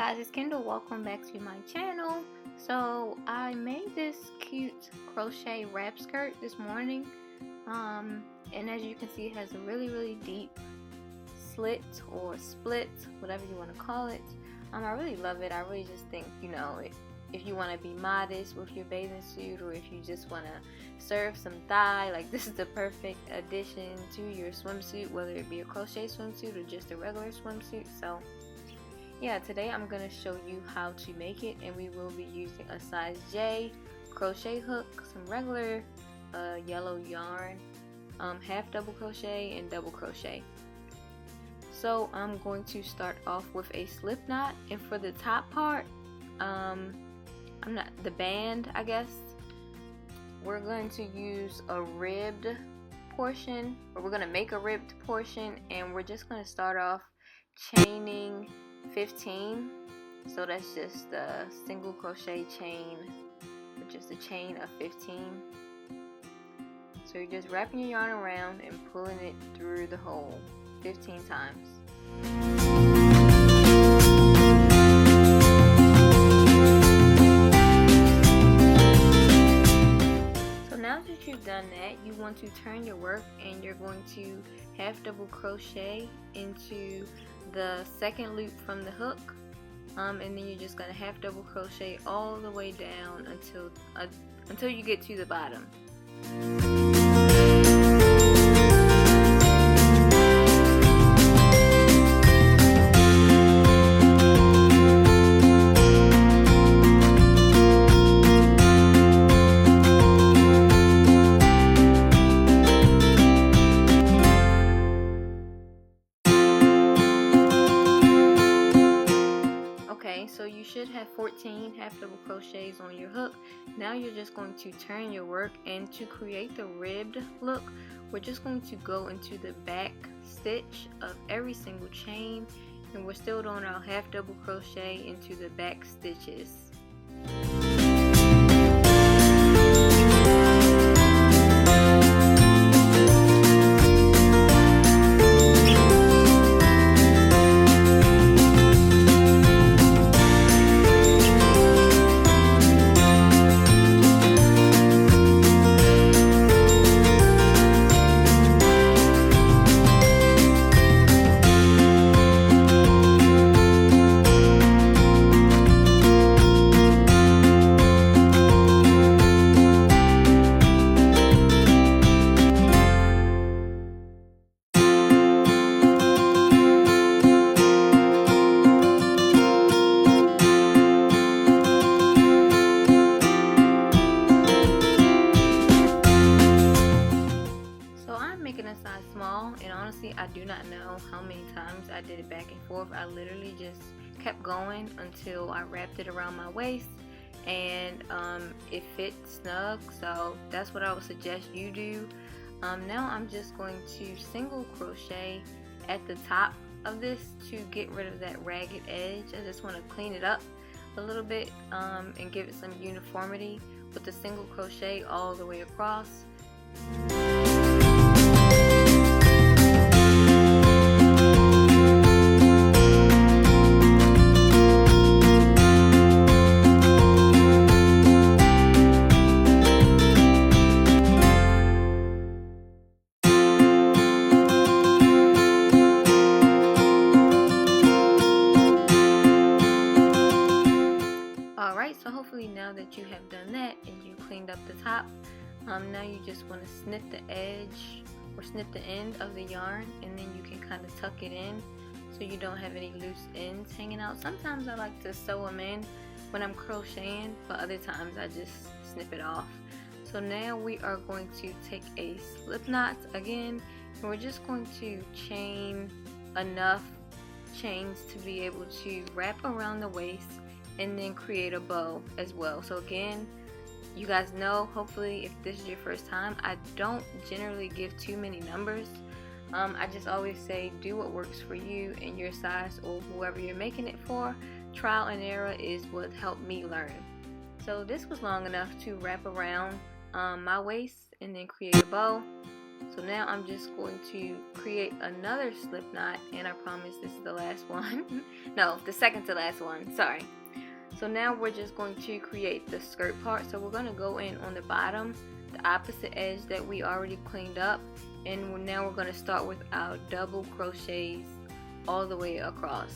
guys, it's Kendall. Welcome back to my channel. So I made this cute crochet wrap skirt this morning, and as you can see, it has a really deep slit or split, whatever you want to call it. I really love it. I really just think, you know, if you want to be modest with your bathing suit, or if you just want to serve some thigh, like this is the perfect addition to your swimsuit, whether it be a crochet swimsuit or just a regular swimsuit. So yeah, today I'm going to show you how to make it, and we will be using a size J crochet hook, some regular yellow yarn, half double crochet and double crochet. So I'm going to start off with a slip knot, and for the top part, the band, I guess, we're going to use a ribbed portion, or we're going to make a ribbed portion, and we're just going to start off chaining 15. So that's just a single crochet chain, which is a chain of 15. So you're just wrapping your yarn around and pulling it through the hole 15 times. So now that you've done that, you want to turn your work, and you're going to half double crochet into the second loop from the hook, and then you're just going to half double crochet all the way down until you get to the bottom. So you should have 14 half double crochets on your hook. Now you're just going to turn your work, and to create the ribbed look, we're just going to go into the back stitch of every single chain, and we're still doing our half double crochet into the back stitches. Size small, and honestly I do not know how many times I did it back and forth. I literally just kept going until I wrapped it around my waist, and it fit snug. So that's what I would suggest you do. Now I'm just going to single crochet at the top of this to get rid of that ragged edge. I just want to clean it up a little bit and give it some uniformity with the single crochet all the way across. So hopefully now that you have done that and you cleaned up the top, now you just want to snip the edge or snip the end of the yarn, and then you can kind of tuck it in so you don't have any loose ends hanging out. Sometimes I like to sew them in when I'm crocheting, but other times I just snip it off. So now we are going to take a slip knot again, and we're just going to chain enough chains to be able to wrap around the waist and then create a bow as well. So again, you guys know, hopefully if this is your first time, I don't generally give too many numbers. I just always say do what works for you and your size, or whoever you're making it for. Trial and error is what helped me learn. So this was long enough to wrap around my waist and then create a bow. So now I'm just going to create another slip knot, and I promise this is the last one. No, the second to last one, sorry. So now we're just going to create the skirt part. So we're going to go in on the bottom, the opposite edge that we already cleaned up, and now we're going to start with our double crochets all the way across.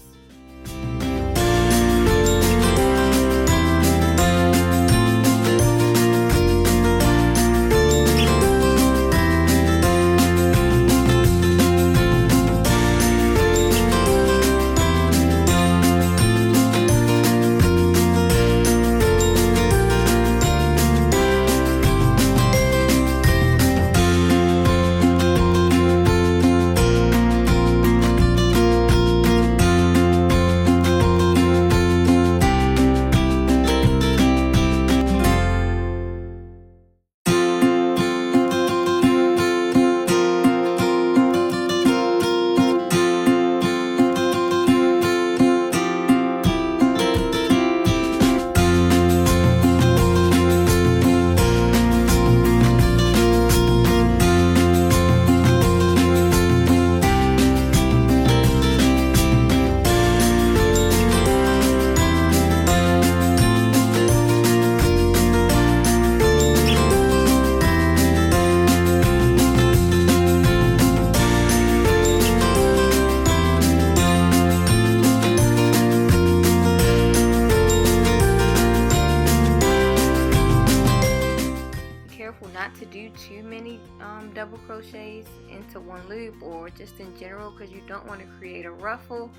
Not to do too many double crochets into one loop, or just in general, because you don't want to create a ruffle.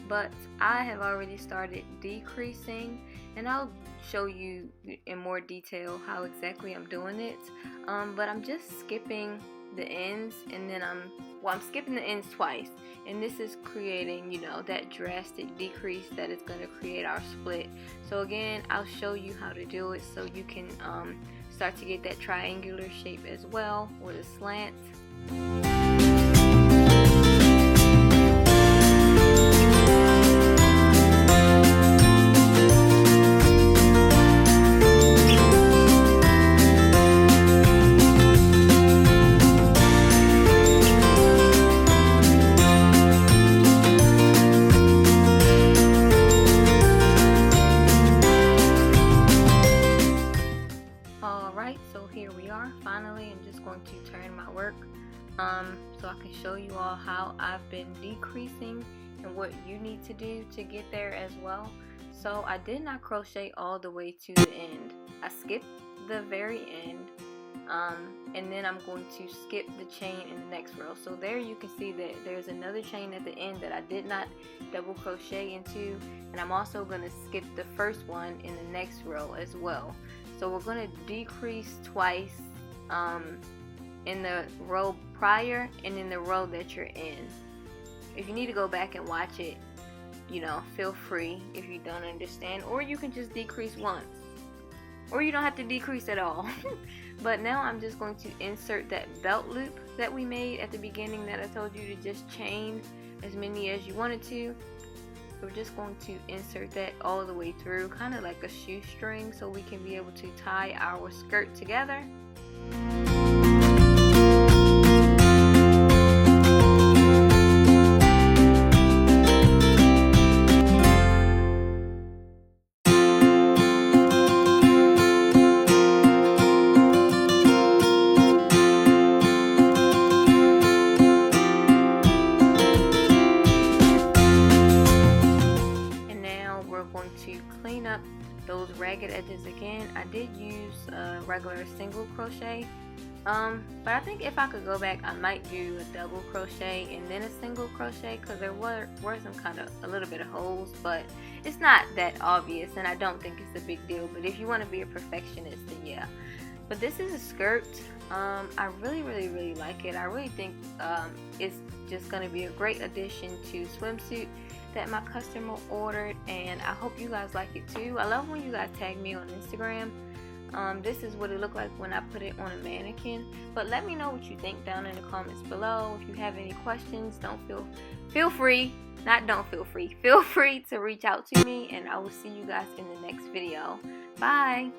But I have already started decreasing, and I'll show you in more detail how exactly I'm doing it. But I'm just skipping the ends, and then I'm skipping the ends twice, and this is creating, you know, that drastic decrease that is going to create our split. So again, I'll show you how to do it so you can start to get that triangular shape as well, with a slant. Finally, I'm just going to turn my work so I can show you all how I've been decreasing and what you need to do to get there as well. So I did not crochet all the way to the end. I skipped the very end, and then I'm going to skip the chain in the next row. So there you can see that there's another chain at the end that I did not double crochet into, and I'm also going to skip the first one in the next row as well. So we're going to decrease twice in the row prior and in the row that you're in. If you need to go back and watch it, you know, feel free if you don't understand, or you can just decrease once, or you don't have to decrease at all. But now I'm just going to insert that belt loop that we made at the beginning that I told you to just chain as many as you wanted to. We're just going to insert that all the way through, kind of like a shoestring, so we can be able to tie our skirt together. Those ragged edges again. I did use a regular single crochet, but I think if I could go back, I might do a double crochet and then a single crochet, because there were some kind of a little bit of holes, but it's not that obvious, and I don't think it's a big deal. But if you want to be a perfectionist, then yeah. But this is a skirt. I really like it. I really think it's just going to be a great addition to swimsuit that my customer ordered, and I hope you guys like it too. I love when you guys tag me on Instagram. This is what it looked like when I put it on a mannequin. But let me know what you think down in the comments below. If you have any questions, feel free to reach out to me, and I will see you guys in the next video. Bye.